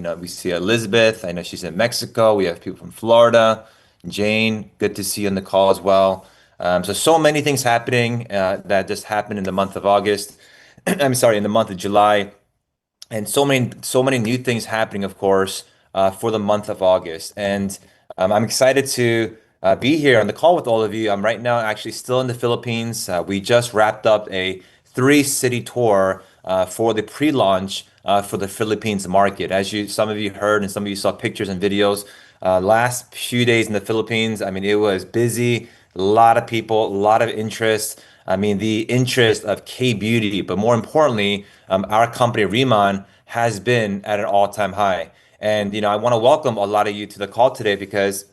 We see Elizabeth. I know she's in Mexico. We have people from Florida. Jane, good to see you on the call as well. So many things happening that just happened in the month of August. I'm sorry, in the month of July, and so many new things happening, of course, for the month of August. And I'm excited to be here on the call with all of you. I'm right now actually still in the Philippines. We just wrapped up a three-city tour for the pre-launch for the Philippines market. As some of you heard and some of you saw pictures and videos, last few days in the Philippines, I mean, it was busy, a lot of people, a lot of interest. I mean, the interest of K Beauty, but more importantly, our company Riemann has been at an all-time high. And I want to welcome a lot of you to the call today because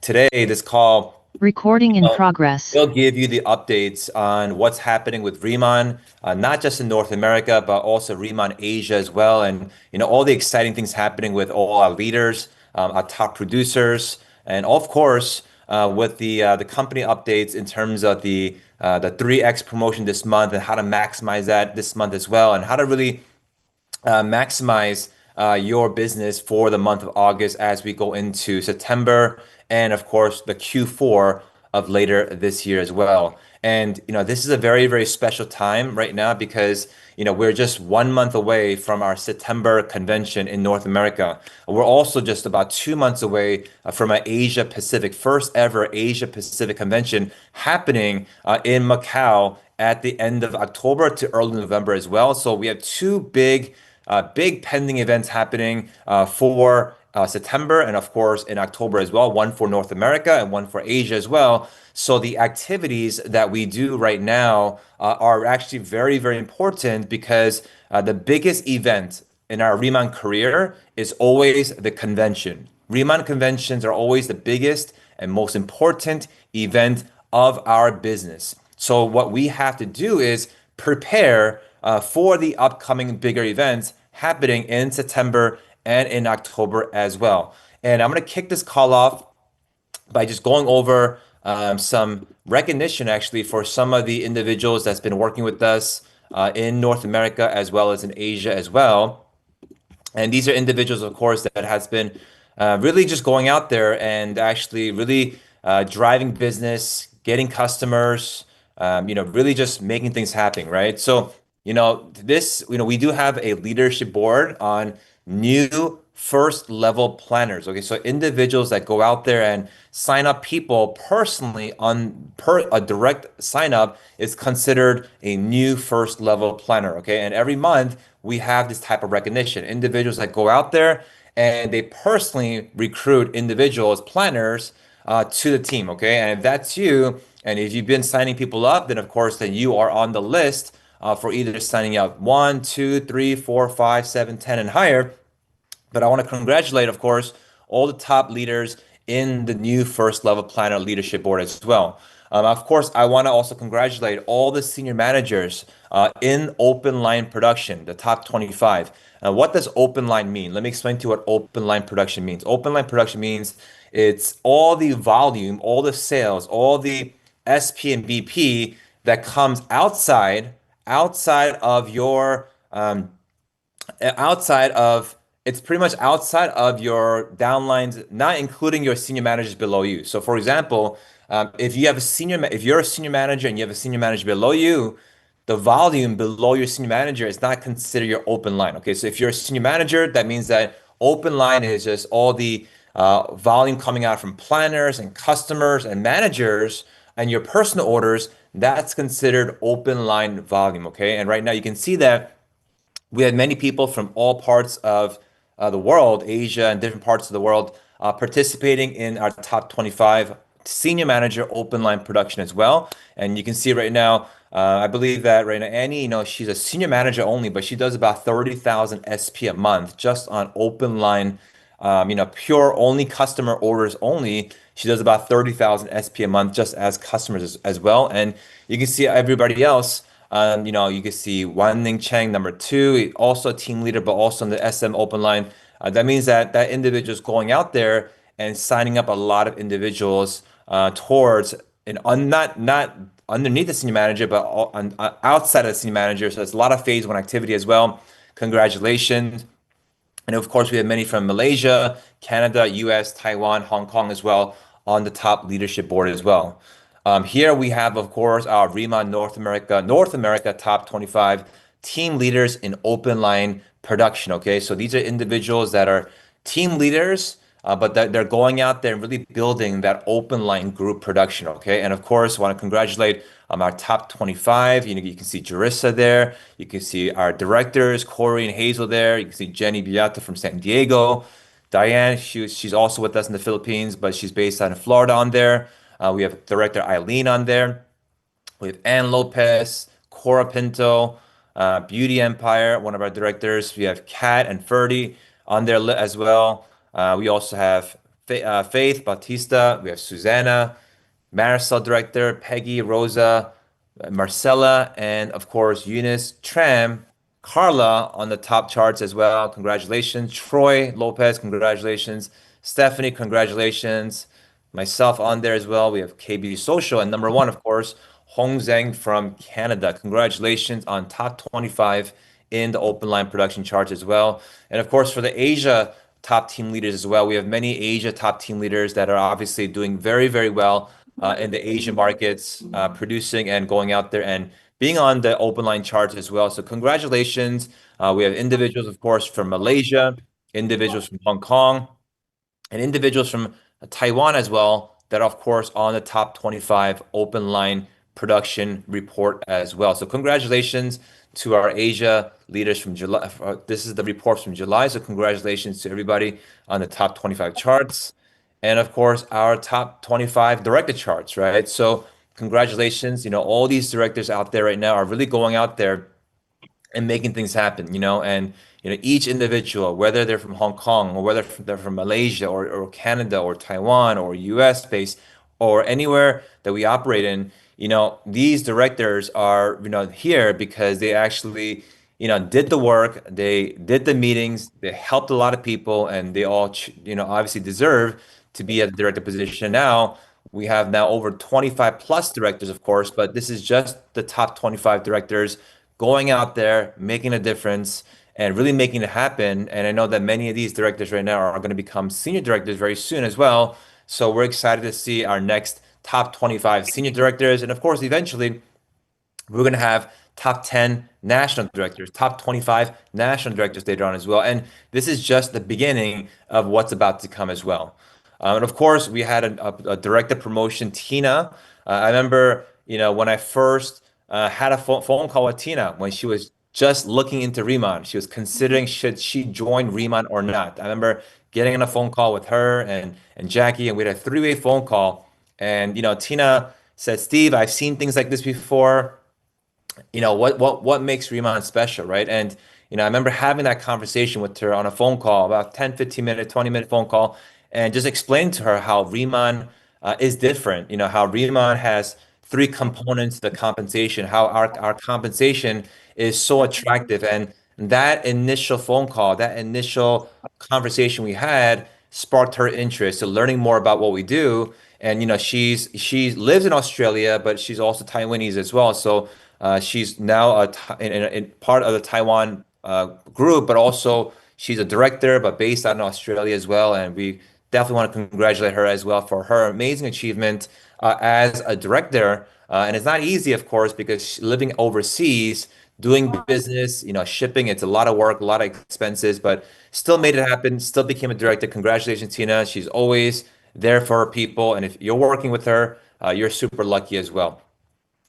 today this call Recording in progress. will give you the updates on what's happening with Riemann, not just in North America, but also Riemann Asia as well, and all the exciting things happening with all our leaders, our top producers, and of course with the company updates in terms of the 3X promotion this month and how to maximize that this month as well, and how to really maximize your business for the month of August as we go into September and of course the Q4 of later this year as well. And this is a very, very special time right now because we're just 1 month away from our September convention in North America. We're also just about 2 months away from our Asia Pacific, first ever Asia Pacific convention happening in Macau at the end of October to early November as well. So we have two big pending events happening for September and of course in October as well, one for North America and one for Asia as well. So the activities that we do right now are actually very, very important because the biggest event in our Riemann career is always the convention. Riemann conventions are always the biggest and most important event of our business. So what we have to do is prepare for the upcoming bigger events happening in September and in October as well. And I'm going to kick this call off by just going over some recognition actually for some of the individuals that's been working with us in North America as well as in Asia as well. And these are individuals, of course, that has been really just going out there and actually really driving business, getting customers, really just making things happen, right? So, we do have a leadership board on new first level planners. Okay, so individuals that go out there and sign up people personally per a direct sign up is considered a new first level planner. Okay, and every month we have this type of recognition. Individuals that go out there and they personally recruit individuals, planners, to the team. Okay, and if that's you, and if you've been signing people up, then of course then you are on the list for either signing up 1, 2, 3, 4, 5, 7, 10, and higher. But I want to congratulate, of course, all the top leaders in the new first level planner leadership board as well. Of course, I want to also congratulate all the senior managers in open line production, the top 25. What does open line mean? Let me explain to you what open line production means. Open line production means it's all the volume, all the sales, all the SP and BP that comes outside of your outside of it's pretty much outside of your downlines, not including your senior managers below you. So for example, if you're a senior manager and you have a senior manager below you, the volume below your senior manager is not considered your open line. Okay, so if you're a senior manager, that means that open line is just all the volume coming out from planners and customers and managers and your personal orders. That's considered open line volume. Okay, and right now you can see that we had many people from all parts of the world, Asia and different parts of the world, participating in our top 25 senior manager open line production as well. And you can see right now, I believe that right now, Annie, she's a senior manager only, but she does about 30,000 SP a month just on open line, pure only customer orders only. She does about 30,000 SP a month just as customers as well. And you can see everybody else. You can see Wan Ning Cheng, number 2, also a team leader, but also in the SM open line. That means that individual is going out there and signing up a lot of individuals towards not underneath the senior manager, but outside of the senior manager. So it's a lot of phase one activity as well. Congratulations. And of course, we have many from Malaysia, Canada, US, Taiwan, Hong Kong as well on the top leadership board as well. Here we have, of course, our Riemann North America top 25 team leaders in open line production. Okay, so these are individuals that are team leaders, but that they're going out there and really building that open line group production. Okay, and of course, I want to congratulate our top 25. You can see Jerissa there. You can see our directors, Corey and Hazel there. You can see Jenny Beata from San Diego. Diane, she's also with us in the Philippines, but she's based out in Florida on there. We have director Eileen on there. We have Ann Lopez, Cora Pinto, Beauty Empire, one of our directors. We have Kat and Ferdy on there as well. We also have Faith Bautista. We have Susanna, Marisol director, Peggy, Rosa, Marcella, and of course Eunice, Tram, Carla on the top charts as well. Congratulations. Troy Lopez, congratulations. Stephanie, congratulations. Myself on there as well. We have KB Social and number one, of course, Hong Zhang from Canada. Congratulations on top 25 in the open line production charts as well. And of course, for the Asia top team leaders as well, we have many Asia top team leaders that are obviously doing very, very well in the Asian markets, producing and going out there and being on the open line charts as well. So congratulations. We have individuals, of course, from Malaysia, individuals from Hong Kong, and individuals from Taiwan as well that are, of course, on the top 25 open line production report as well. So congratulations to our Asia leaders from July. This is the report from July. So congratulations to everybody on the top 25 charts. And of course, our top 25 director charts, right? So congratulations. All these directors out there right now are really going out there and making things happen, and each individual, whether they're from Hong Kong or whether they're from Malaysia or Canada or Taiwan or US based or anywhere that we operate in, these directors are, here because they actually, did the work, they did the meetings, they helped a lot of people, and they all, obviously deserve to be at the director position now. We have now over 25 plus directors, of course, but this is just the top 25 directors going out there, making a difference, and really making it happen. And I know that many of these directors right now are going to become senior directors very soon as well. So we're excited to see our next top 25 senior directors. And of course, eventually, we're going to have top 10 national directors, top 25 national directors later on as well. And this is just the beginning of what's about to come as well. And of course, we had a director promotion, Tina. I remember, when I first had a phone call with Tina when she was just looking into Riemann. She was considering should she join Riemann or not. I remember getting on a phone call with her and Jackie, and we had a three-way phone call. And Tina said, "Steve, I've seen things like this before. What makes Riemann special, right?" And I remember having that conversation with her on a phone call, about 10, 15 minute, 20-minute phone call, and just explaining to her how Riemann is different. How Riemann has three components to the compensation, how our compensation is so attractive. And that initial phone call, that initial conversation we had sparked her interest in learning more about what we do. And she lives in Australia, but she's also Taiwanese as well. So she's now in part of the Taiwan group, but also she's a director, but based out in Australia as well. And we definitely want to congratulate her as well for her amazing achievement as a director. And it's not easy, of course, because living overseas, doing business, shipping, it's a lot of work, a lot of expenses, but still made it happen, still became a director. Congratulations, Tina. She's always there for her people. And if you're working with her, you're super lucky as well.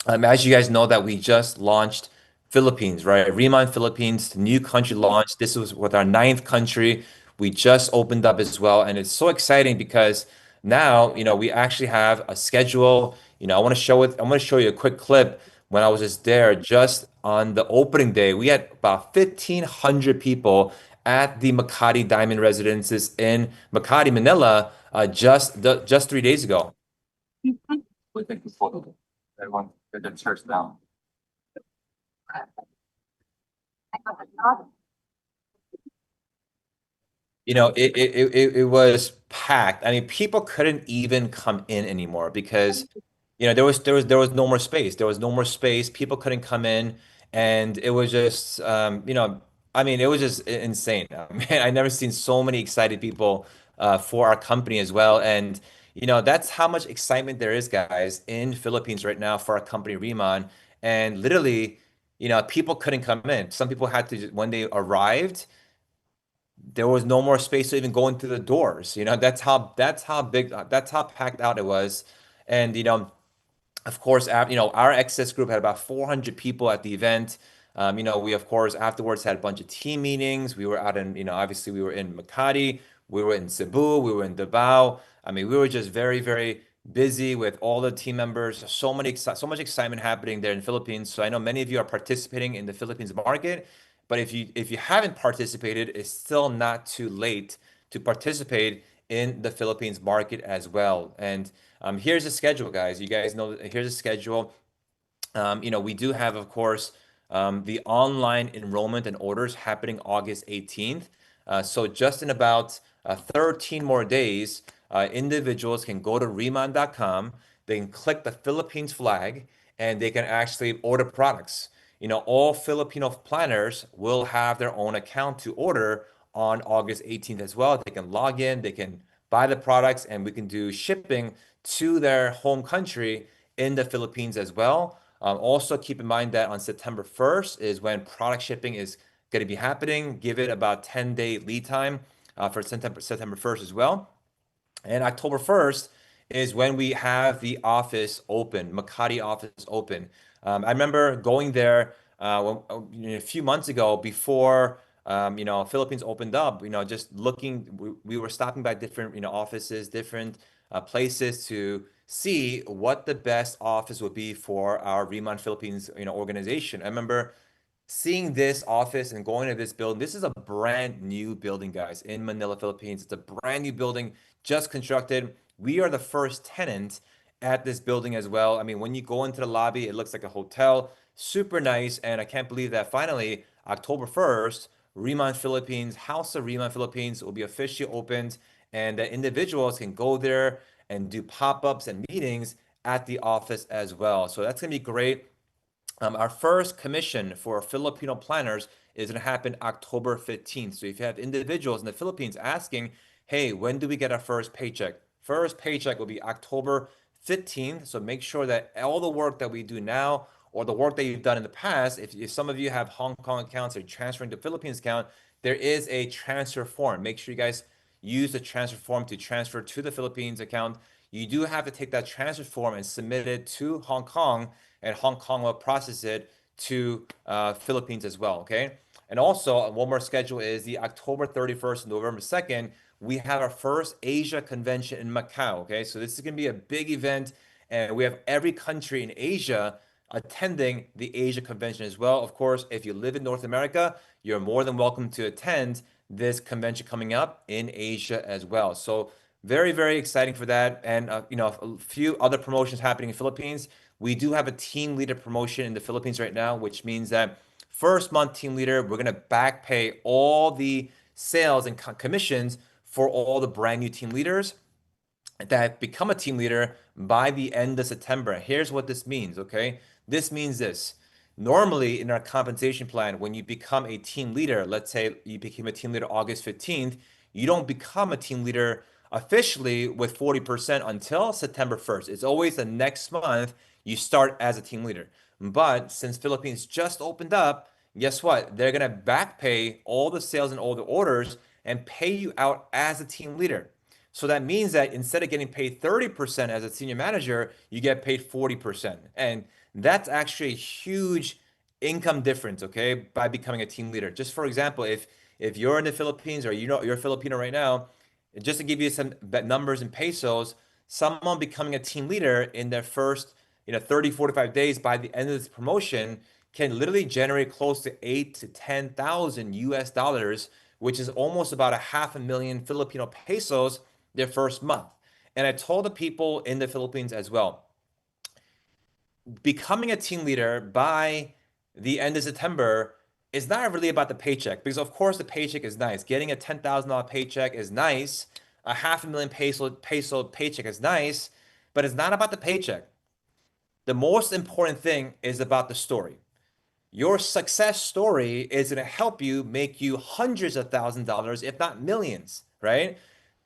As you guys know that we just launched Philippines, right? Riemann Philippines, new country launch. This was with our ninth country. We just opened up as well. And it's so exciting because now, we actually have a schedule. I'm going to show you a quick clip when I was just there, just on the opening day. We had about 1,500 people at the Makati Diamond Residences in Makati, Manila, just 3 days ago. We take the photo. Everyone get the chairs down. It was packed. I mean, people couldn't even come in anymore because there was no more space. There was no more space. People couldn't come in, and it was just I mean, it was just insane. Man, I never seen so many excited people for our company as well. And that's how much excitement there is, guys, in Philippines right now for our company Riemann. And literally, people couldn't come in. Some people had to when they arrived, there was no more space to even go into the doors. That's how big, that's how packed out it was. And of course, our Access group had about 400 people at the event. We of course afterwards had a bunch of team meetings. We were out in, obviously we were in Makati, we were in Cebu, we were in Davao. I mean, we were just very, very busy with all the team members. So much excitement happening there in the Philippines. So I know many of you are participating in the Philippines market, but if you haven't participated, it's still not too late to participate in the Philippines market as well. And here's the schedule, guys. You guys know, here's the schedule. We do have, of course, the online enrollment and orders happening August 18th. So just in about 13 more days, individuals can go to Reman.com. They can click the Philippines flag and they can actually order products. All Filipino planners will have their own account to order on August 18th as well. They can log in, they can buy the products, and we can do shipping to their home country in the Philippines as well. Also, keep in mind that on September 1st is when product shipping is going to be happening. Give it about 10-day lead time for September 1st as well. And October 1st is when we have the office open, Makati office open. I remember going there a few months ago before Philippines opened up. Just looking, we were stopping by different offices, different places to see what the best office would be for our Riemann Philippines organization. I remember seeing this office and going to this building. This is a brand new building, guys, in Manila, Philippines. It's a brand new building just constructed. We are the first tenant at this building as well. I mean, when you go into the lobby, it looks like a hotel, super nice. And I can't believe that finally, October 1st, Riemann Philippines, House of Riemann Philippines will be officially opened, and that individuals can go there and do pop-ups and meetings at the office as well. So that's gonna be great. Our first commission for Filipino planners is going to happen October 15th. So if you have individuals in the Philippines asking, hey, when do we get our first paycheck? First paycheck will be October 15th. So make sure that all the work that we do now or the work that you've done in the past, if some of you have Hong Kong accounts or transferring to Philippines account, there is a transfer form. Make sure you guys use the transfer form to transfer to the Philippines account. You do have to take that transfer form and submit it to Hong Kong, and Hong Kong will process it to Philippines as well. Okay. And also, one more schedule is the October 31st and November 2nd. We have our first Asia convention in Macau. Okay. So this is going to be a big event, and we have every country in Asia attending the Asia convention as well. Of course, if you live in North America, you're more than welcome to attend this convention coming up in Asia as well. So very, very exciting for that. And a few other promotions happening in Philippines. We do have a team leader promotion in the Philippines right now, which means that first month team leader, we're gonna back pay all the sales and commissions for all the brand new team leaders that become a team leader by the end of September. Here's what this means, okay? This means this. Normally, in our compensation plan, when you become a team leader, let's say you became a team leader August 15th, you don't become a team leader officially with 40% until September 1st. It's always the next month you start as a team leader. But since Philippines just opened up, guess what? They're gonna back pay all the sales and all the orders and pay you out as a team leader. So that means that instead of getting paid 30% as a senior manager, you get paid 40%. And that's actually a huge income difference, okay, by becoming a team leader. Just for example, if you're in the Philippines or you're Filipino right now, just to give you some numbers in pesos, someone becoming a team leader in their first 30, 45 days by the end of this promotion can literally generate close to 8 to 10,000 US dollars, which is almost about a half a million Filipino pesos their first month. And I told the people in the Philippines as well, becoming a team leader by the end of September is not really about the paycheck, because of course the paycheck is nice. Getting a $10,000 paycheck is nice. A half a million peso paycheck is nice, but it's not about the paycheck. The most important thing is about the story. your success story is going to help you make you hundreds of thousands of dollars, if not millions, right?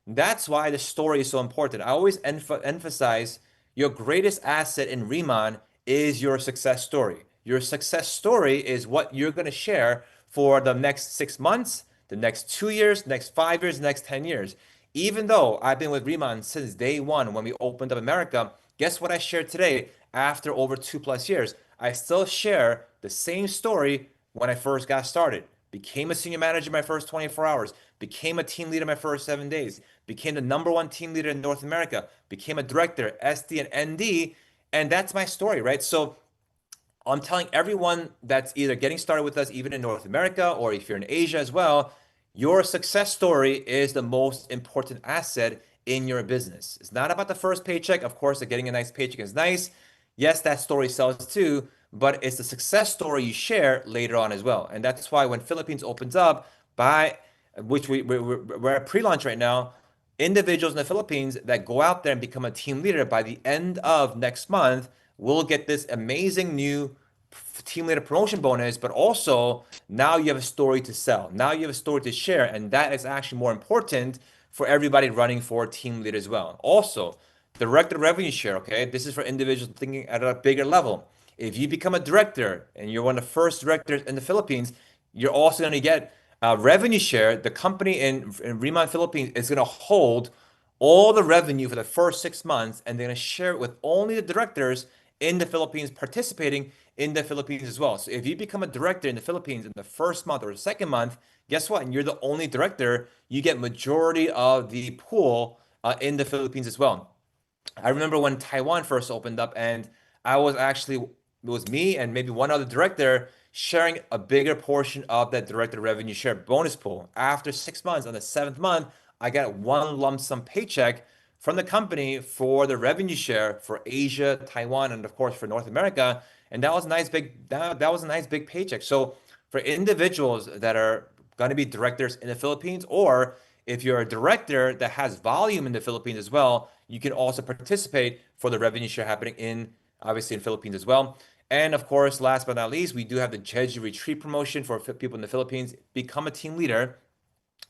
That's why the story is so important. I always emphasize your greatest asset in Riemann is your success story. Your success story is what you're going to share for the next 6 months, the next 2 years, next 5 years, next 10 years. Even though I've been with Riemann since day one when we opened up America, guess what I shared today after over 2+ years? I still share the same story when I first got started. Became a senior manager in my first 24 hours, became a team leader in my first 7 days, became the number one team leader in North America, became a director, SD and ND, and that's my story, right? So I'm telling everyone that's either getting started with us, even in North America, or if you're in Asia as well, your success story is the most important asset in your business. It's not about the first paycheck. Of course, getting a nice paycheck is nice. Yes, that story sells too, but it's the success story you share later on as well. And that's why when Philippines opens up, by which we're at pre-launch right now, individuals in the Philippines that go out there and become a team leader by the end of next month will get this amazing new team leader promotion bonus, but also now you have a story to sell. Now you have a story to share, and that is actually more important for everybody running for team lead as well. Also, director revenue share, okay? This is for individuals thinking at a bigger level. If you become a director and you're one of the first directors in the Philippines, you're also going to get revenue share. The company in Riemann Philippines is going to hold all the revenue for the first 6 months, and they're going to share it with only the directors in the Philippines participating in the Philippines as well. So if you become a director in the Philippines in the first month or the second month, guess what? And you're the only director, you get majority of the pool in the Philippines as well. I remember when Taiwan first opened up, and I was actually, it was me and maybe one other director sharing a bigger portion of that director revenue share bonus pool. After 6 months, on the seventh month, I got one lump sum paycheck from the company for the revenue share for Asia, Taiwan, and of course for North America. And that was a nice big that was a nice big paycheck. So for individuals that are going to be directors in the Philippines, or if you're a director that has volume in the Philippines as well, you can also participate for the revenue share happening in obviously in Philippines as well. And of course, last but not least, we do have the Jeju retreat promotion for people in the Philippines. Become a team leader,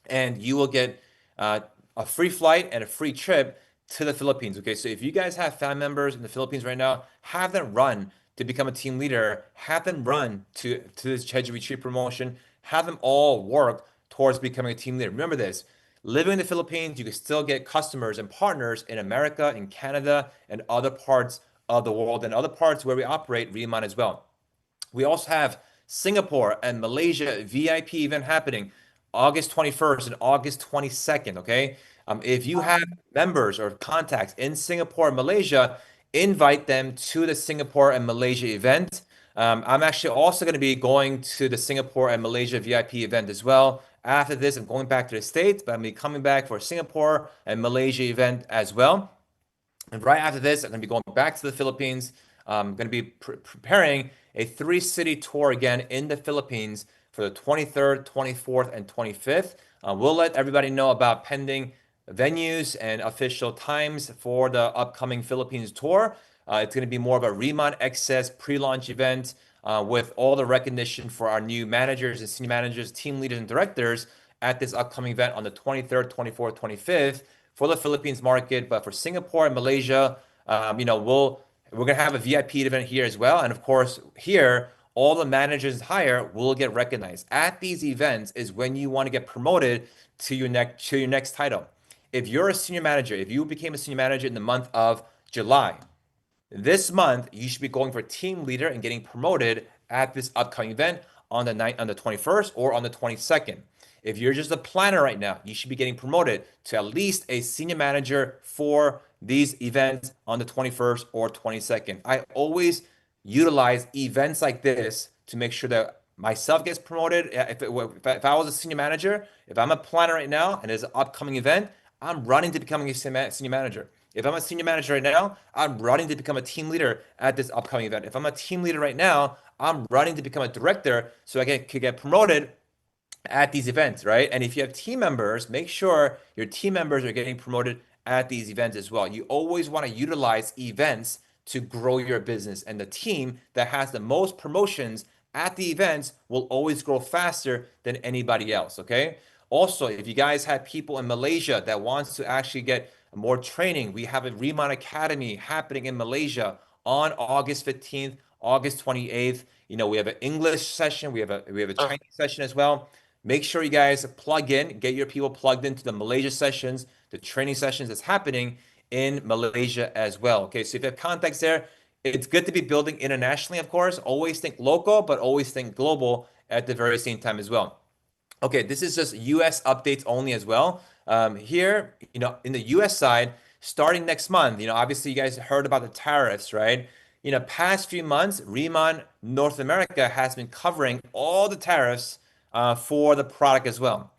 and you will get a free flight and a free trip to the Philippines. Okay, so if you guys have family members in the Philippines right now, have them run to become a team leader. Have them run to this Jeju retreat promotion. Have them all work towards becoming a team leader. Remember this: living in the Philippines, you can still get customers and partners in America, in Canada, and other parts of the world, and other parts where we operate Riemann as well. We also have Singapore and Malaysia VIP event happening August 21st and August 22nd. Okay. If you have members or contacts in Singapore and Malaysia, invite them to the Singapore and Malaysia event. I'm actually also going to be going to the Singapore and Malaysia VIP event as well. After this, I'm going back to the States, but I'm going to be coming back for Singapore and Malaysia event as well. And right after this, I'm going to be going back to the Philippines. I'm going to be preparing a three-city tour again in the Philippines for the 23rd, 24th, and 25th. We'll let everybody know about pending venues and official times for the upcoming Philippines tour. It's going to be more of a Riemann Access pre-launch event with all the recognition for our new managers and senior managers, team leaders, and directors at this upcoming event on the 23rd, 24th, 25th for the Philippines market. But for Singapore and Malaysia, we're gonna have a VIP event here as well. And of course, here all the managers higher will get recognized. At these events is when you want to get promoted to your next title. If you're a senior manager, if you became a senior manager in the month of July, this month you should be going for team leader and getting promoted at this upcoming event on the 21st or on the 22nd. If you're just a planner right now, you should be getting promoted to at least a senior manager for these events on the 21st or 22nd. I always utilize events like this to make sure that myself gets promoted. If I was a senior manager, if I'm a planner right now and there's an upcoming event, I'm running to becoming a senior manager. If I'm a senior manager right now, I'm running to become a team leader at this upcoming event. If I'm a team leader right now, I'm running to become a director so I can get promoted at these events, right? And if you have team members, make sure your team members are getting promoted at these events as well. You always want to utilize events to grow your business, and the team that has the most promotions at the events will always grow faster than anybody else, okay? Also, if you guys have people in Malaysia that wants to actually get more training, we have a Remon Academy happening in Malaysia on August 15th, August 28th. We have an English session, we have a Chinese session as well. Make sure you guys plug in, get your people plugged into the Malaysia sessions, the training sessions that's happening in Malaysia as well. Okay, so if you have contacts there, it's good to be building internationally, of course. Always think local, but always think global at the very same time as well. Okay, this is just US updates only as well. Here, in the US side, starting next month, obviously you guys heard about the tariffs, right? Past few months, Remon North America has been covering all the tariffs for the product as well.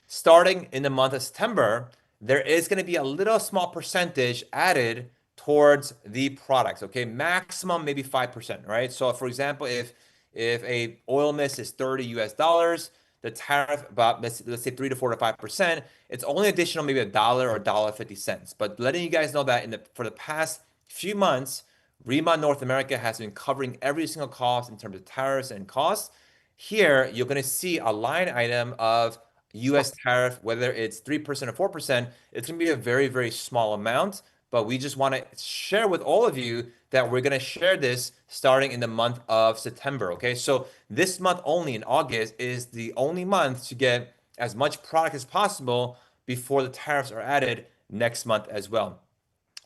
Starting in the month of September, there is going to be a little small percentage added towards the products. Okay, maximum maybe 5%, right? So for example, if a oil mist is 30 US dollars, the tariff about let's say 3 to 4 to 5%, it's only additional maybe a dollar or $1.50. But letting you guys know that for the past few months, Remon North America has been covering every single cost in terms of tariffs and costs. Here, you're going to see a line item of US tariff, whether it's 3% or 4%, it's going to be a very, very small amount. But we just want to share with all of you that we're going to share this starting in the month of September. Okay. So this month only in August is the only month to get as much product as possible before the tariffs are added next month as well.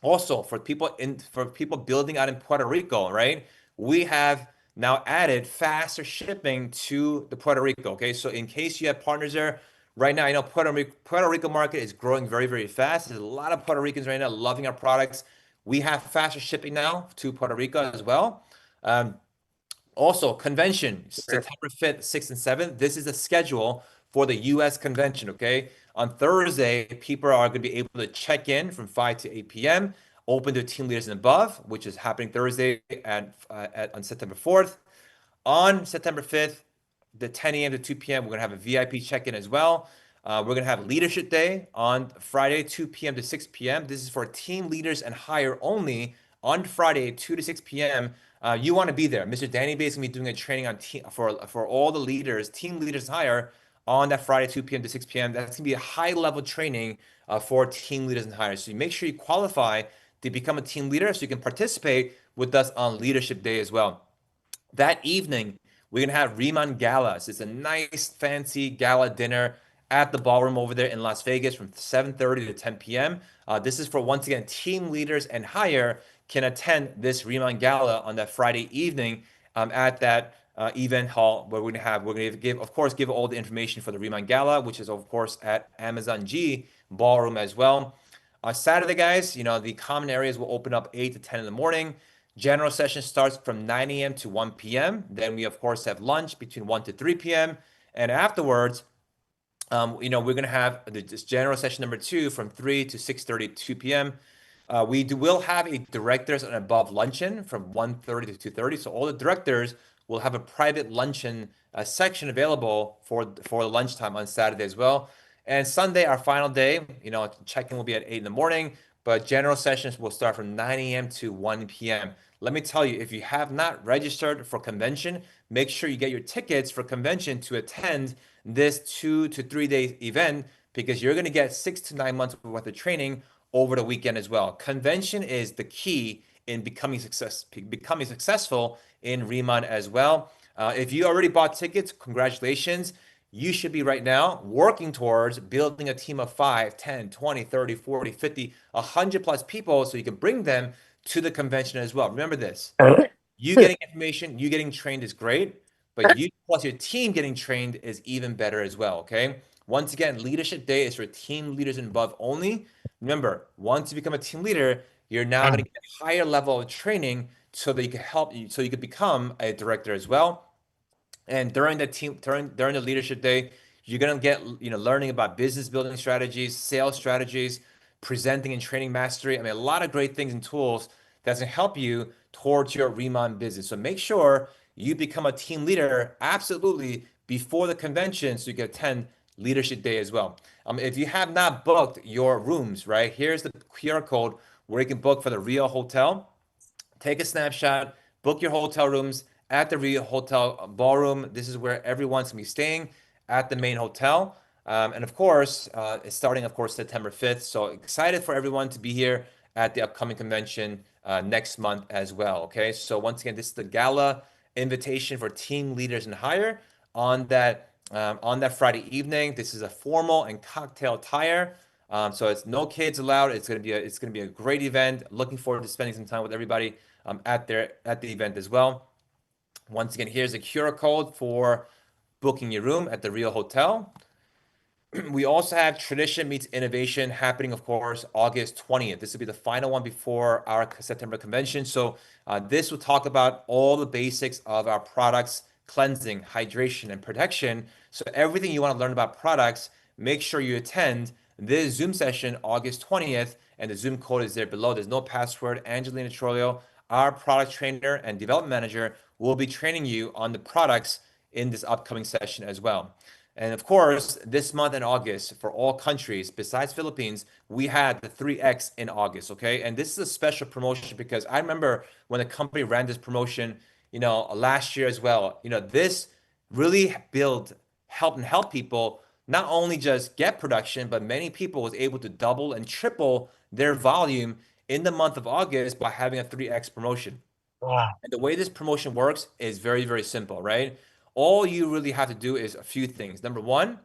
Also, for people building out in Puerto Rico, right? We have now added faster shipping to the Puerto Rico. Okay, so in case you have partners there, right now I know Puerto Rico market is growing very, very fast. There's a lot of Puerto Ricans right now loving our products. We have faster shipping now to Puerto Rico as well. Um, Also, convention, September 5th, 6th, and 7th. This is the schedule for the US convention, okay? On Thursday, people are going to be able to check in from 5 to 8 p.m., open to team leaders and above, which is happening Thursday on September 4th. On September 5th, the 10 a.m. to 2 p.m., we're going to have a VIP check-in as well. We're going to have Leadership Day on Friday, 2 p.m. to 6 p.m. This is for team leaders and higher only on Friday, 2 to 6 p.m. You want to be there. Mr. Danny Bay is going to be doing a training on for all the leaders, team leaders and higher on that Friday, 2 p.m. to 6 p.m. That's going to be a high level training for team leaders and higher. So you make sure you qualify to become a team leader so you can participate with us on Leadership Day as well. That evening, we're gonna have Riemann Gala. So it's a nice, fancy gala dinner at the ballroom over there in Las Vegas from 7:30 to 10 p.m. This is for, once again, team leaders and higher can attend this Riemann Gala on that Friday evening at that event hall where we're gonna give, of course, give all the information for the Riemann Gala, which is of course at Amazon G Ballroom as well. Saturday, guys, the common areas will open up 8 to 10 in the morning. General session starts from 9 a.m. to 1 p.m. Then we, of course, have lunch between 1 to 3 p.m. And afterwards, we're going to have this general session number 2 from 3 to 6:30, 2 p.m. Will have a directors and above luncheon from 1:30 to 2:30. So all the directors will have a private luncheon section available for the lunchtime on Saturday as well. And Sunday, our final day, check-in will be at 8 in the morning, but general sessions will start from 9 a.m. to 1 p.m. Let me tell you, if you have not registered for convention, make sure you get your tickets for convention to attend this 2 to 3 day event because you're going to get 6 to 9 months worth of training over the weekend as well. Convention is the key in becoming successful in Riemann as well. If you already bought tickets, congratulations. You should be right now working towards building a team of 5, 10, 20, 30, 40, 50, 100 plus people so you can bring them to the convention as well. Remember this, you getting information, you getting trained is great, but you plus your team getting trained is even better as well, okay? Once again, Leadership Day is for team leaders and above only. Remember, once you become a team leader, you're now going to get a higher level of training so that you can help you, so you could become a director as well. And during the Leadership Day, you're gonna get learning about business building strategies, sales strategies, presenting and training mastery. I mean, a lot of great things and tools that's gonna help you towards your Riemann business. So make sure you become a team leader absolutely before the convention so you can attend Leadership Day as well. If you have not booked your rooms, right, here's the QR code where you can book for the Rio Hotel. Take a snapshot, book your hotel rooms at the Rio Hotel Ballroom. This is where everyone's gonna be staying at the main hotel. And of course, it's starting, of course, September 5th. So excited for everyone to be here at the upcoming convention next month as well. Okay. So once again, this is the gala invitation for team leaders and higher on that Friday evening. This is a formal and cocktail attire. So it's no kids allowed. It's gonna be a great event. Looking forward to spending some time with everybody at the event as well. Once again, here's a QR code for booking your room at the Rio Hotel. We also have Tradition Meets Innovation happening, of course, August 20th. This will be the final one before our September convention. So this will talk about all the basics of our products, cleansing, hydration, and protection. So everything you want to learn about products, make sure you attend this Zoom session August 20th, and the Zoom code is there below. There's no password. Angelina Trolio, our product trainer and development manager, will be training you on the products in this upcoming session as well. And of course, this month in August, for all countries besides Philippines, we had the 3X in August, okay? And this is a special promotion because I remember when the company ran this promotion, last year as well. This really help people not only just get production, but many people was able to double and triple their volume in the month of August by having a 3X promotion. Wow. And the way this promotion works is very, very simple, right? All you really have to do is a few things. Number one,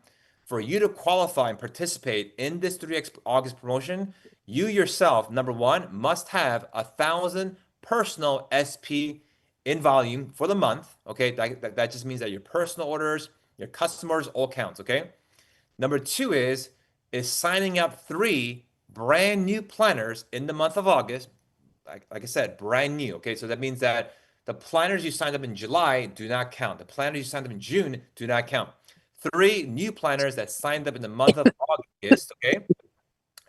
for you to qualify and participate in this 3X August promotion, you yourself, number one, must have 1,000 personal SP in volume for the month. Okay, that just means that your personal orders, your customers, all counts. Okay. Number two is signing up 3 brand new planners in the month of August. Like I said, brand new. Okay, so that means that the planners you signed up in July do not count. The planners you signed up in June do not count. 3 new planners that signed up in the month of August. Okay,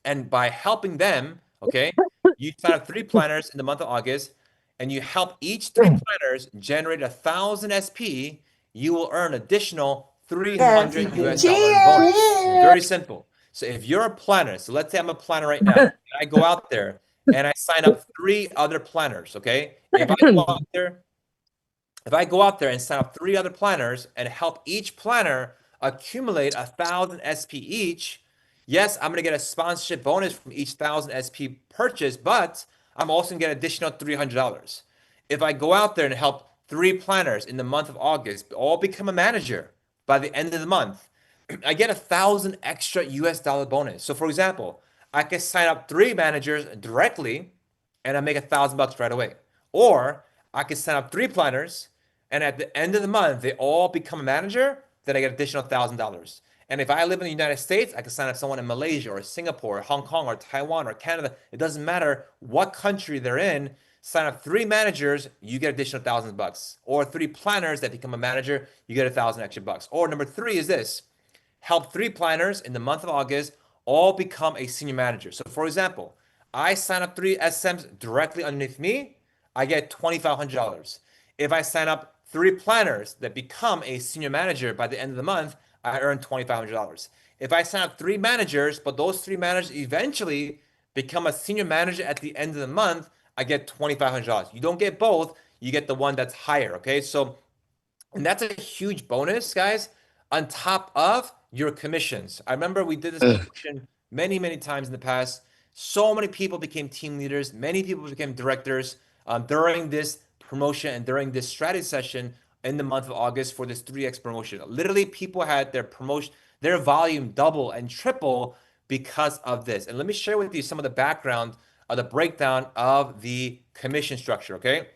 and by helping them, okay, you sign up 3 planners in the month of August, and you help each 3 planners generate 1,000 SP. You will earn additional 300 US dollar in bonus. Very simple. So if you're a planner, so let's say I'm a planner right now, and I go out there and I sign up 3 other planners, okay? If I go out there and sign up 3 other planners and help each planner accumulate 1,000 SP each, yes, I'm gonna get a sponsorship bonus from each 1,000 SP purchase, but I'm also gonna get additional $300. If I go out there and help 3 planners in the month of August all become a manager by the end of the month, I get 1,000 extra US dollar bonus. So for example, I can sign up 3 managers directly and I make $1,000 right away. Or I can sign up 3 planners and at the end of the month, they all become a manager, then I get additional $1,000. And if I live in the United States, I can sign up someone in Malaysia or Singapore or Hong Kong or Taiwan or Canada. It doesn't matter what country they're in. Sign up 3 managers, you get additional $1,000. Or 3 planners that become a manager, you get 1,000 extra bucks. Or number 3 is this: help 3 planners in the month of August all become a senior manager. So for example, I sign up 3 SMs directly underneath me, I get $2,500. If I sign up 3 planners that become a senior manager by the end of the month, I earn $2,500. If I sign up 3 managers, but those 3 managers eventually become a senior manager at the end of the month, I get $2,500. You don't get both, you get the one that's higher. Okay, so and that's a huge bonus, guys, on top of your commissions. I remember we did this promotion many, many times in the past. So many people became team leaders, many people became directors during this promotion and during this strategy session in the month of August for this 3X promotion. Literally, people had their volume double and triple because of this. And let me share with you some of the background of the breakdown of the commission structure, okay?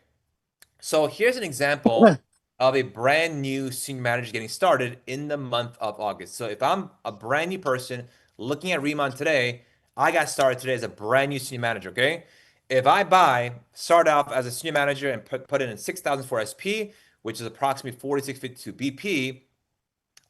So here's an example of a brand new senior manager getting started in the month of August. So if I'm a brand new person looking at Remon today, I got started today as a brand new senior manager, okay? If I start off as a senior manager and put in 6,000 for SP, which is approximately 46.52 BP.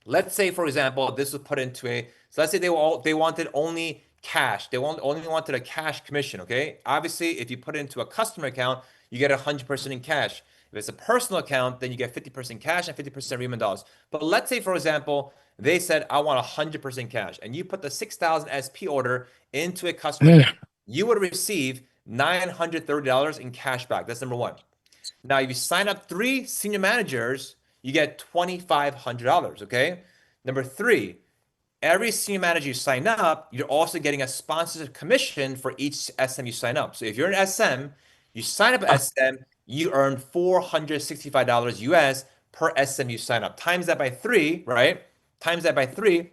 Let's say, for example, this was put into so let's say they wanted only cash. They only wanted a cash commission, okay? Obviously, if you put it into a customer account, you get 100% in cash. If it's a personal account, then you get 50% cash and 50% Riemann dollars. But let's say, for example, they said, I want 100% cash, and you put the 6,000 SP order into a customer account, you would receive $930 in cash back. That's number one. Now, if you sign up 3 senior managers, you get $2,500. Okay. Number three, every senior manager you sign up, you're also getting a sponsorship commission for each SM you sign up. So if you're an SM, you sign up as SM, you earn $465 US per SM you sign up. Times that by three, right? Times that by three,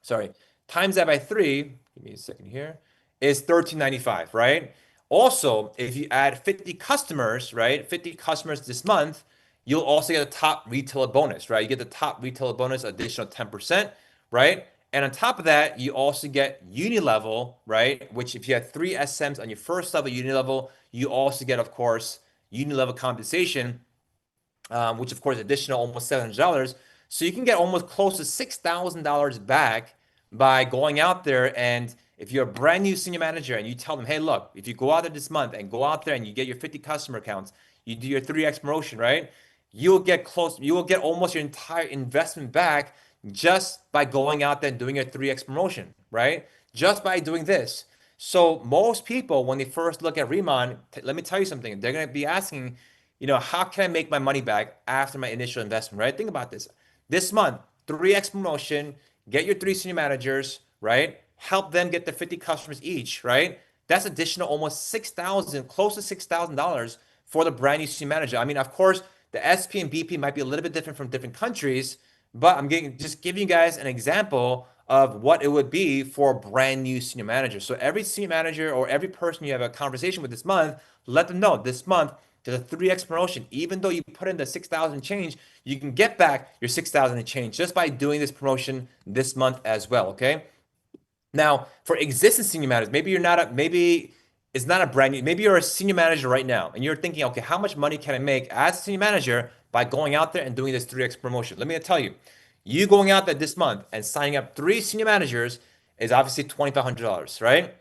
sorry, times that by three, give me a second here, is $13.95, right? Also, if you add 50 customers, right, 50 customers this month, you'll also get a top retailer bonus, right? You get the top retailer bonus, additional 10%, right? And on top of that, you also get uni level, right? Which if you have 3 SMs on your first level uni level, you also get, of course, uni level compensation, which of course additional almost $700. So you can get almost close to $6,000 back by going out there. And if you're a brand new senior manager and you tell them, hey, look, if you go out there this month and go out there and you get your 50 customer accounts, you do your 3x promotion, right? You'll get close, you will get almost your entire investment back just by going out there and doing a 3x promotion, right? Just by doing this. So most people, when they first look at Remon, let me tell you something, they're going to be asking, how can I make my money back after my initial investment, right? Think about this. This month, 3x promotion, get your 3 senior managers, right? Help them get the 50 customers each, right? That's additional almost 6,000, close to $6,000 for the brand new senior manager. I mean, of course, the SP and BP might be a little bit different from different countries, but I'm just giving you guys an example of what it would be for a brand new senior manager. So every senior manager or every person you have a conversation with this month, let them know this month there's a 3x promotion. Even though you put in the 6,000 change, you can get back your 6,000 and change just by doing this promotion this month as well. Okay. Now, for existing senior managers, maybe it's not a brand new, maybe you're a senior manager right now and you're thinking, okay, how much money can I make as a senior manager by going out there and doing this 3x promotion? Let me tell you, you going out there this month and signing up 3 senior managers is obviously $2,500, right?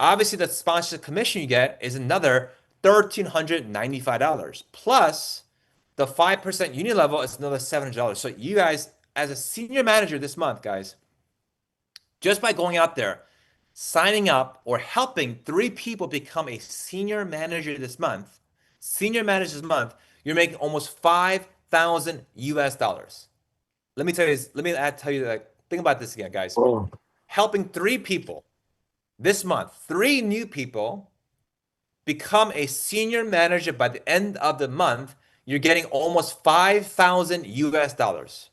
Obviously, the sponsorship commission you get is another $1,395 plus the 5% union level is another $700. So you guys, as a senior manager this month, guys, just by going out there, signing up or helping 3 people become a senior manager this month, you're making almost 5,000 US dollars. Let me tell you that. Think about this again, guys. Oh, Helping 3 people this month, 3 new people become a senior manager by the end of the month, you're getting almost 5,000 US dollars.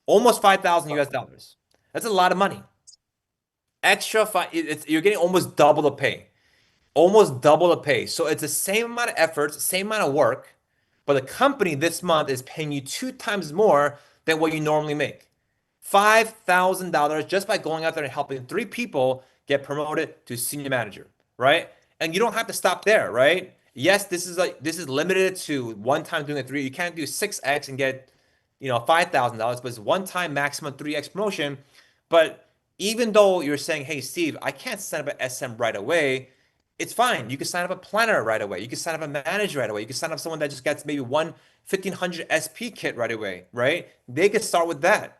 Almost 5,000 US dollars. That's a lot of money. Extra five, you're getting almost double the pay. Almost double the pay. So it's the same amount of effort, same amount of work, but the company this month is paying you 2 times more than what you normally make. $5,000 just by going out there and helping 3 people get promoted to senior manager, right? And you don't have to stop there, right? Yes, this is limited to one time doing a three. You can't do 6x and get, $5,000, but it's one time maximum 3x promotion. But even though you're saying, hey, Steve, I can't sign up an SM right away, it's fine. You can sign up a planner right away. You can sign up a manager right away. You can sign up someone that just gets maybe one 1,500 SP kit right away, right? They could start with that.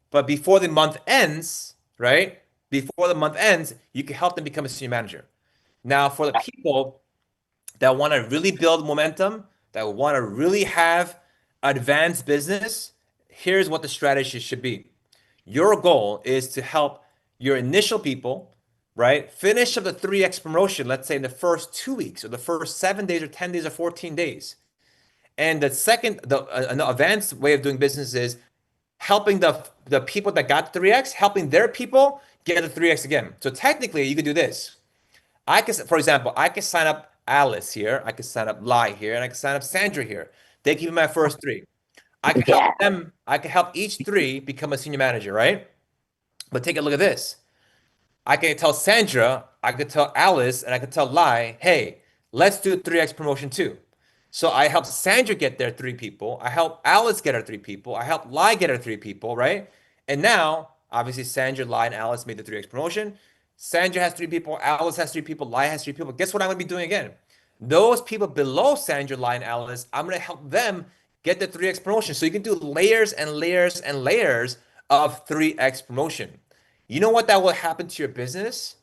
But before the month ends, right? Before the month ends, you can help them become a senior manager. Now, for the people that want to really build momentum, that want to really have advanced business, here's what the strategy should be. Your goal is to help your initial people, right, finish up the 3x promotion, let's say in the first 2 weeks or the first 7 days or 10 days or 14 days. And an advanced way of doing business is helping the people that got 3x, helping their people get the 3x again. So technically, you could do this. For example, I could sign up Alice here, I could sign up Lai here, and I could sign up Sandra here. They give me my first 3. I could help yeah. them. I could help each 3 become a senior manager, right? But take a look at this. I can tell Sandra, I could tell Alice, and I could tell Lai, hey, let's do a 3x promotion too. So I help Sandra get their 3 people. I help Alice get her 3 people. I help Lai get her 3 people, right? And now, obviously, Sandra, Lai, and Alice made the 3x promotion. Sandra has 3 people. Alice has 3 people. Lai has 3 people. Guess what I'm going to be doing again? Those people below Sandra, Lai, and Alice, I'm going to help them get the 3x promotion. So you can do layers and layers and layers of 3x promotion. You know what that will happen to your business?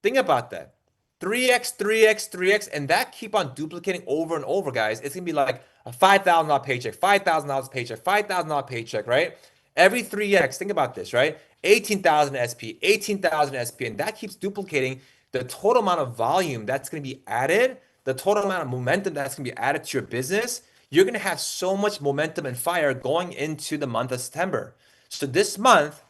Think about that. 3x, 3x, 3x, and that keep on duplicating over and over, guys. It's gonna be like a $5,000 paycheck, $5,000 paycheck, $5,000 paycheck, right? Every 3x, think about this, right? 18,000 SP, 18,000 SP, and that keeps duplicating the total amount of volume that's gonna be added, the total amount of momentum that's gonna be added to your business. You're gonna have so much momentum and fire going into the month of September. So this month,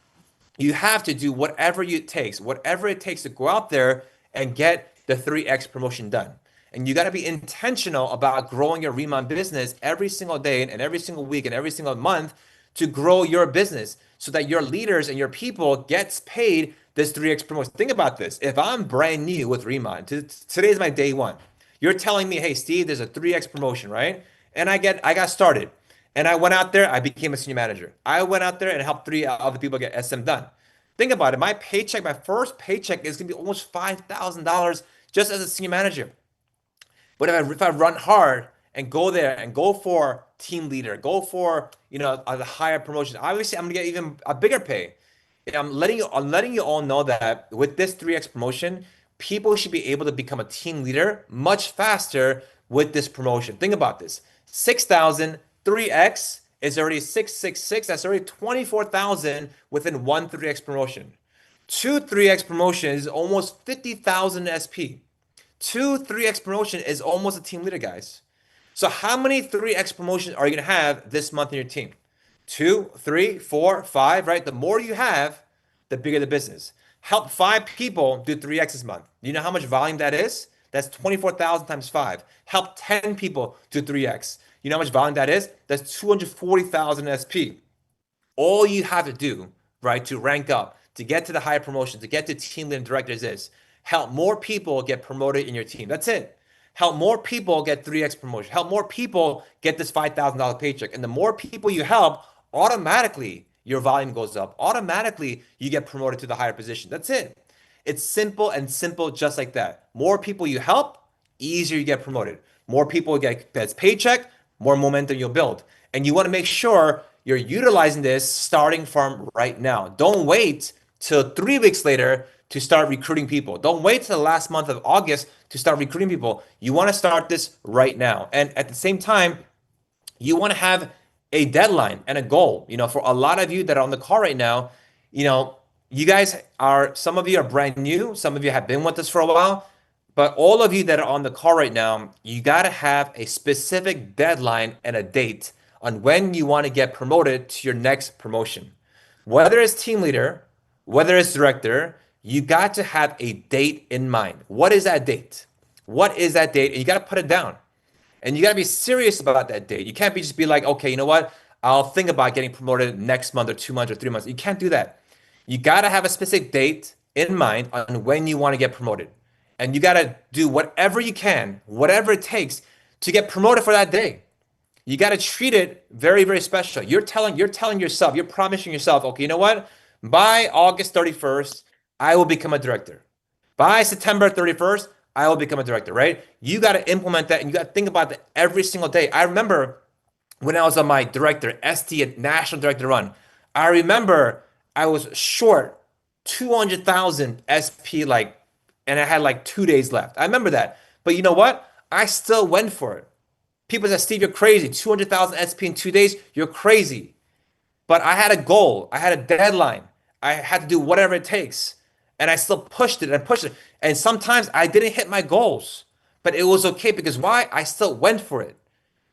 you have to do whatever it takes to go out there and get the 3x promotion done. And you got to be intentional about growing your Remon business every single day and every single week and every single month to grow your business so that your leaders and your people gets paid this 3x promotion. Think about this. If I'm brand new with Remon, today's my day one. You're telling me, hey, Steve, there's a 3x promotion, right? And I got started. And I went out there, I became a senior manager. I went out there and helped three other people get SM done. Think about it. My paycheck, my first paycheck is gonna be almost $5,000 just as a senior manager. But if I run hard and go there and go for team leader, go for a higher promotion, obviously I'm gonna get even a bigger pay. And I'm letting you all know that with this 3x promotion, people should be able to become a team leader much faster with this promotion. Think about this. 6,000, 3x is already 666. That's already 24,000 within one 3x promotion. Two 3x promotions is almost 50,000 SP. Two 3x promotion is almost a team leader, guys. So how many 3x promotions are you gonna have this month in your team? 2, 3, 4, 5, right? The more you have, the bigger the business. Help 5 people do 3x this month. You know how much volume that is? That's 24,000 times 5. Help 10 people do 3x. You know how much volume that is? That's 240,000 SP. All you have to do, right, to rank up, to get to the higher promotion, to get to team lead and directors is help more people get promoted in your team. That's it. Help more people get 3x promotion. Help more people get this $5,000 paycheck. And the more people you help, automatically your volume goes up. Automatically you get promoted to the higher position. That's it. It's simple and simple just like that. More people you help, easier you get promoted. More people get this paycheck, more momentum you'll build. And you want to make sure you're utilizing this starting from right now. Don't wait till 3 weeks later to start recruiting people. Don't wait till the last month of August to start recruiting people. You want to start this right now. And at the same time, you want to have a deadline and a goal. For a lot of you that are on the call right now, you guys some of you are brand new, some of you have been with us for a while, but all of you that are on the call right now, you got to have a specific deadline and a date on when you want to get promoted to your next promotion. Whether it's team leader, whether it's director, you got to have a date in mind. What is that date? What is that date? And you got to put it down. And you got to be serious about that date. You can't just be like, okay, you know what? I'll think about getting promoted next month or 2 months or 3 months. You can't do that. You got to have a specific date in mind on when you want to get promoted. And you got to do whatever you can, whatever it takes to get promoted for that day. You got to treat it very, very special. You're telling yourself, you're promising yourself, okay, you know what? By August 31st, I will become a director. By September 31st, I will become a director, right? You got to implement that and you got to think about that every single day. I remember when I was on my director, ST National Director run, I remember I was short 200,000 SP and I had 2 days left. I remember that. But you know what? I still went for it. People said, Steve, you're crazy. 200,000 SP in 2 days, you're crazy. But I had a goal. I had a deadline. I had to do whatever it takes. And I still pushed it and pushed it. And sometimes I didn't hit my goals. But it was okay because why? I still went for it.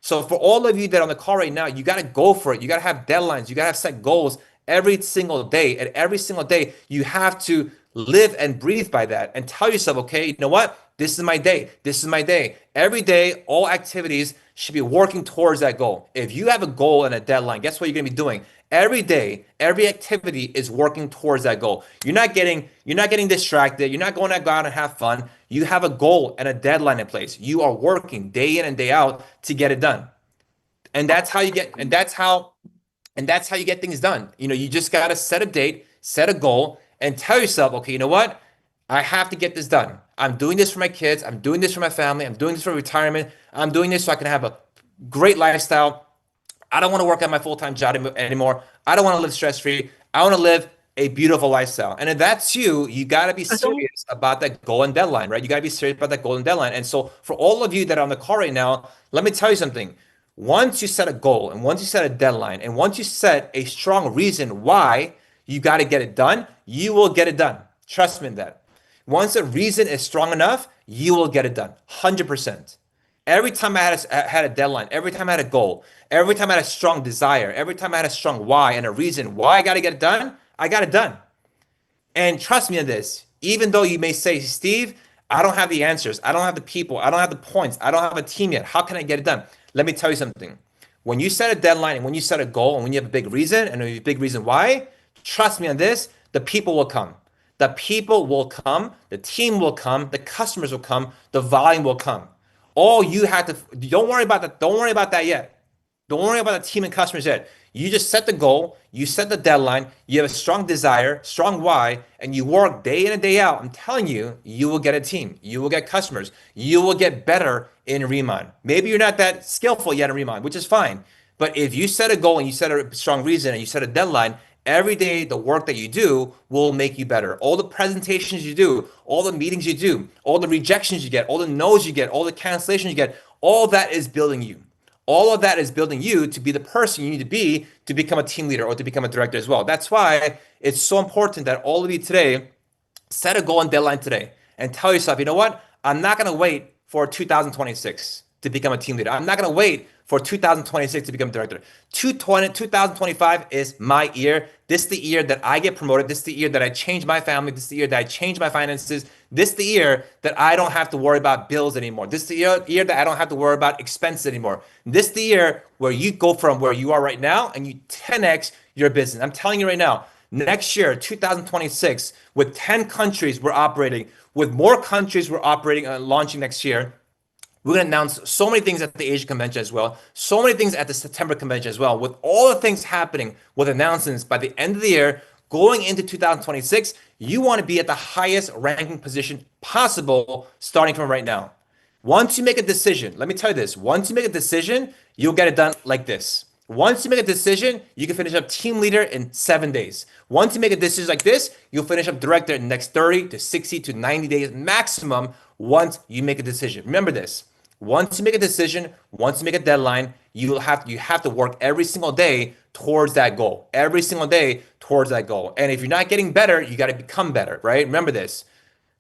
So for all of you that are on the call right now, you got to go for it. You got to have deadlines. You got to have set goals every single day. And every single day, you have to live and breathe by that and tell yourself, okay, you know what? This is my day. This is my day. Every day, all activities should be working towards that goal. If you have a goal and a deadline, guess what you're going to be doing? Every day, every activity is working towards that goal. You're not getting distracted. You're not going to go out and have fun. You have a goal and a deadline in place. You are working day in and day out to get it done. And that's how you get things done. You just got to set a date, set a goal, and tell yourself, okay, you know what? I have to get this done. I'm doing this for my kids. I'm doing this for my family. I'm doing this for retirement. I'm doing this so I can have a great lifestyle. I don't want to work at my full-time job anymore. I don't want to live stress-free. I want to live a beautiful lifestyle. And if that's you, you got to be serious about that goal and deadline, right? You got to be serious about that goal and deadline. And so for all of you that are on the call right now, let me tell you something. Once you set a goal and once you set a deadline and once you set a strong reason why you got to get it done, you will get it done. Trust me in that. Once a reason is strong enough, you will get it done. 100%. Every time I had a deadline, every time I had a goal, every time I had a strong desire, every time I had a strong why and a reason why I got to get it done, I got it done. And trust me on this, even though you may say, Steve, I don't have the answers. I don't have the people. I don't have the points. I don't have a team yet. How can I get it done? Let me tell you something. When you set a deadline and when you set a goal and when you have a big reason and a big reason why, trust me on this, the people will come. The people will come, the team will come, the customers will come, the volume will come. All you have to, don't worry about that. Don't worry about that yet. Don't worry about the team and customers yet. You just set the goal, you set the deadline, you have a strong desire, strong why, and you work day in and day out. I'm telling you, you will get a team, you will get customers, you will get better in Remon. Maybe you're not that skillful yet in Remon, which is fine. But if you set a goal and you set a strong reason and you set a deadline, every day the work that you do will make you better. All the presentations you do, all the meetings you do, all the rejections you get, all the no's you get, all the cancellations you get, all that is building you. All of that is building you to be the person you need to be to become a team leader or to become a director as well. That's why it's so important that all of you today set a goal and deadline today and tell yourself, you know what? I'm not going to wait for 2026 to become a team leader. I'm not going to wait for 2026 to become a director. 2025 is my year. This is the year that I get promoted. This is the year that I change my family. This is the year that I change my finances. This is the year that I don't have to worry about bills anymore. This is the year that I don't have to worry about expenses anymore. This is the year where you go from where you are right now and you 10x your business. I'm telling you right now, next year, 2026, with 10 countries we're operating, with more countries we're operating and launching next year, we're going to announce so many things at the Asia convention as well, so many things at the September convention as well. With all the things happening with announcements by the end of the year, going into 2026, you want to be at the highest ranking position possible starting from right now. Once you make a decision, let me tell you this, once you make a decision, you'll get it done like this. Once you make a decision, you can finish up team leader in 7 days. Once you make a decision like this, you'll finish up director in the next 30 to 60 to 90 days maximum once you make a decision. Remember this. Once you make a decision, once you make a deadline, you have to work every single day towards that goal. Every single day towards that goal. And if you're not getting better, you got to become better, right? Remember this.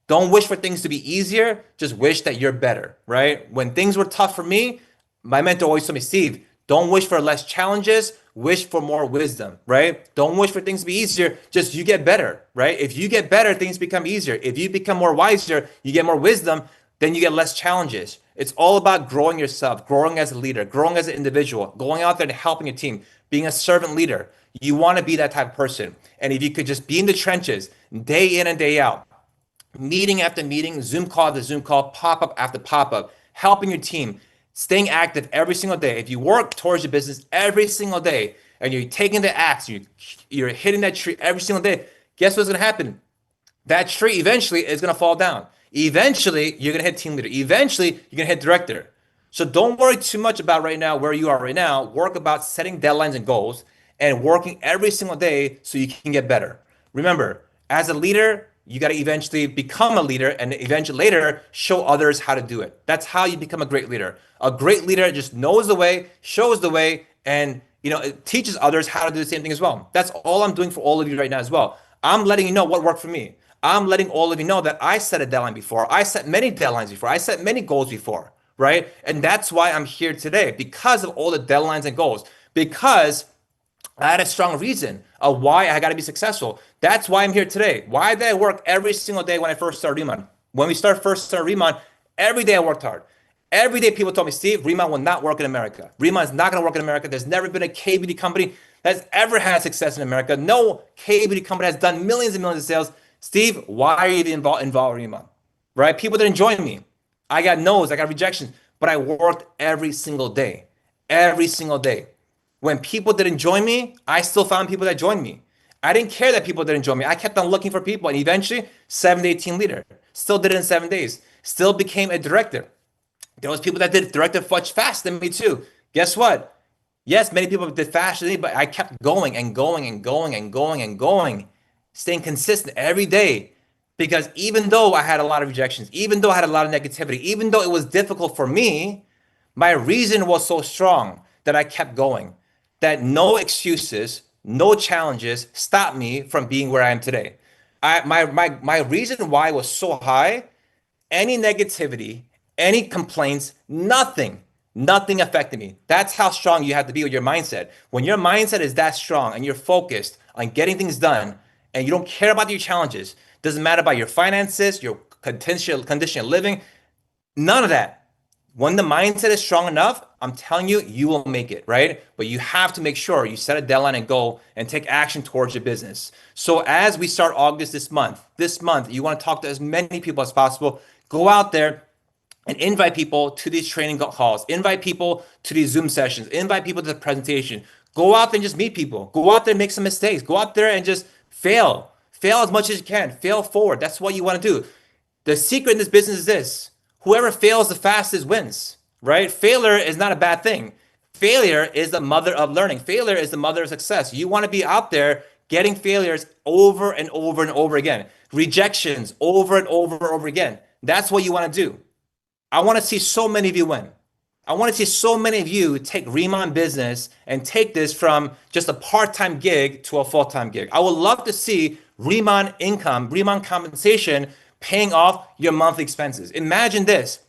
Don't wish for things to be easier, just wish that you're better, right? When things were tough for me, my mentor always told me, Steve, don't wish for less challenges, wish for more wisdom, right? Don't wish for things to be easier, just you get better, right? If you get better, things become easier. If you become more wiser, you get more wisdom, then you get less challenges. It's all about growing yourself, growing as a leader, growing as an individual, going out there and helping your team, being a servant leader. You want to be that type of person. And if you could just be in the trenches, day in and day out, meeting after meeting, Zoom call after Zoom call, pop-up after pop-up, helping your team, staying active every single day. If you work towards your business every single day and you're taking the axe, you're hitting that tree every single day, guess what's going to happen? That tree eventually is going to fall down. Eventually, you're going to hit team leader. Eventually, you're going to hit director. So don't worry too much about right now where you are right now. Work about setting deadlines and goals and working every single day so you can get better. Remember, as a leader, you got to eventually become a leader and eventually later show others how to do it. That's how you become a great leader. A great leader just knows the way, shows the way, and it teaches others how to do the same thing as well. That's all I'm doing for all of you right now as well. I'm letting you know what worked for me. I'm letting all of you know that I set a deadline before. I set many deadlines before. I set many goals before, right? And that's why I'm here today, because of all the deadlines and goals, because I had a strong reason of why I got to be successful. That's why I'm here today. Why did I work every single day when I first started Remon? When we first started Remon, every day I worked hard. Every day people told me, Steve, Remon will not work in America. Remon is not going to work in America. There's never been a KBD company that's ever had success in America. No KBD company has done millions and millions of sales. Steve, why are you involved in Remon? Right? People didn't join me. I got no's, I got rejections, but I worked every single day. Every single day. When people didn't join me, I still found people that joined me. I didn't care that people didn't join me. I kept on looking for people, and eventually 7 to 18 leader. Still did it in 7 days. Still became a director. There was people that did director much faster than me too. Guess what? Yes, many people did faster than me, but I kept going and going and going and going and going. staying consistent every day. Because even though I had a lot of rejections, even though I had a lot of negativity, even though it was difficult for me, my reason was so strong that I kept going. That no excuses, no challenges stopped me from being where I am today. My reason why was so high, any negativity, any complaints, nothing affected me. That's how strong you have to be with your mindset. When your mindset is that strong and you're focused on getting things done and you don't care about your challenges, doesn't matter about your finances, your condition of living, none of that. When the mindset is strong enough, I'm telling you, you will make it, right? But you have to make sure you set a deadline and go and take action towards your business. So as we start August this month, you want to talk to as many people as possible. Go out there and invite people to these training calls, invite people to these Zoom sessions, invite people to the presentation. Go out there and just meet people. Go out there and make some mistakes. Go out there and just fail. Fail as much as you can. Fail forward. That's what you want to do. The secret in this business is this: whoever fails the fastest wins, right? Failure is not a bad thing. Failure is the mother of learning. Failure is the mother of success. You want to be out there getting failures over and over and over again, rejections over and over and over again. That's what you want to do. I want to see so many of you win. I want to see so many of you take Remon Business and take this from just a part-time gig to a full-time gig. I would love to see Remon income, Remon compensation paying off your monthly expenses. Imagine this: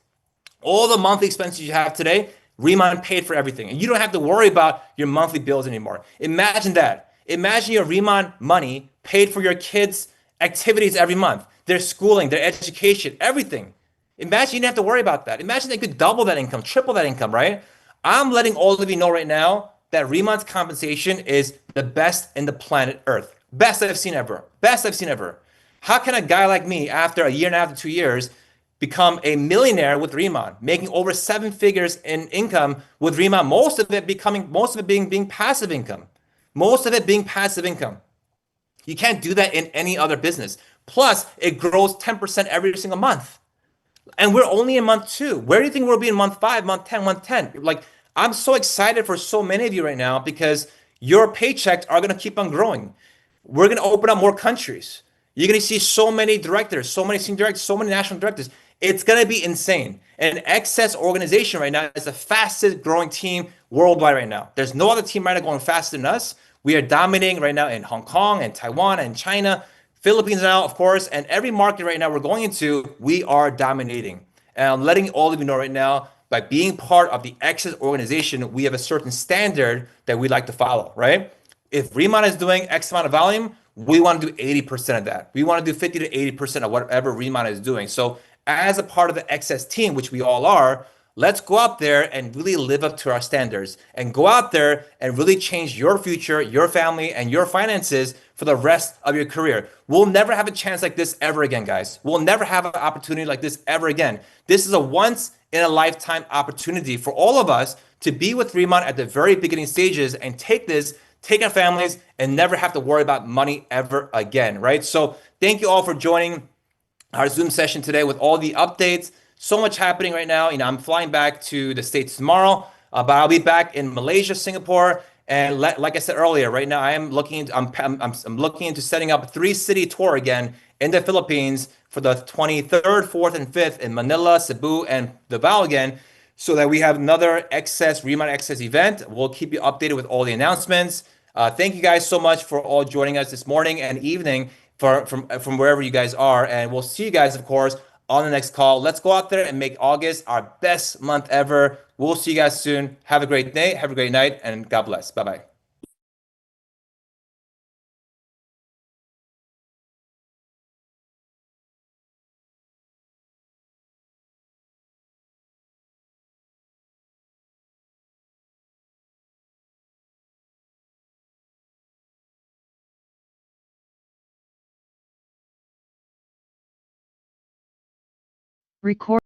all the monthly expenses you have today, Remon paid for everything. And you don't have to worry about your monthly bills anymore. Imagine that. Imagine your Remon money paid for your kids' activities every month, their schooling, their education, everything. Imagine you didn't have to worry about that. Imagine they could double that income, triple that income, right? I'm letting all of you know right now that Remon's compensation is the best in the planet Earth. Best I've seen ever. Best I've seen ever. How can a guy like me, after a year and a half to 2 years, become a millionaire with Remon, making over 7 figures in income with Remon? Most of it being passive income. Most of it being passive income. You can't do that in any other business. Plus, it grows 10% every single month. And we're only in month 2. Where do you think we'll be in month 5, month 10, month 10? Like, I'm so excited for so many of you right now because your paychecks are going to keep on growing. We're going to open up more countries. You're going to see so many directors, so many senior directors, so many national directors. It's going to be insane. And Excess organization right now is the fastest growing team worldwide right now. There's no other team right now going faster than us. We are dominating right now in Hong Kong and Taiwan and China. Philippines now, of course, and every market right now we're going into, we are dominating. And I'm letting all of you know right now, by being part of the Excess organization, we have a certain standard that we like to follow, right? If Remon is doing X amount of volume, we want to do 80% of that. We want to do 50 to 80% of whatever Remon is doing. So as a part of the Excess team, which we all are, let's go out there and really live up to our standards and go out there and really change your future, your family, and your finances for the rest of your career. We'll never have a chance like this ever again, guys. We'll never have an opportunity like this ever again. This is a once in a lifetime opportunity for all of us to be with Remon at the very beginning stages and take our families and never have to worry about money ever again, right? So thank you all for joining our Zoom session today with all the updates. So much happening right now. I'm flying back to the States tomorrow, but I'll be back in Malaysia, Singapore, and like I said earlier, right now I'm looking into setting up a 3-city tour again in the Philippines for the 23rd, 4th, and 5th in Manila, Cebu, and Davao again, so that we have another Remon Excess event. We'll keep you updated with all the announcements. Thank you guys so much for all joining us this morning and evening from wherever you guys are, and we'll see you guys, of course, on the next call. Let's go out there and make August our best month ever. We'll see you guys soon. Have a great day, have a great night, and God bless. Bye-bye. Record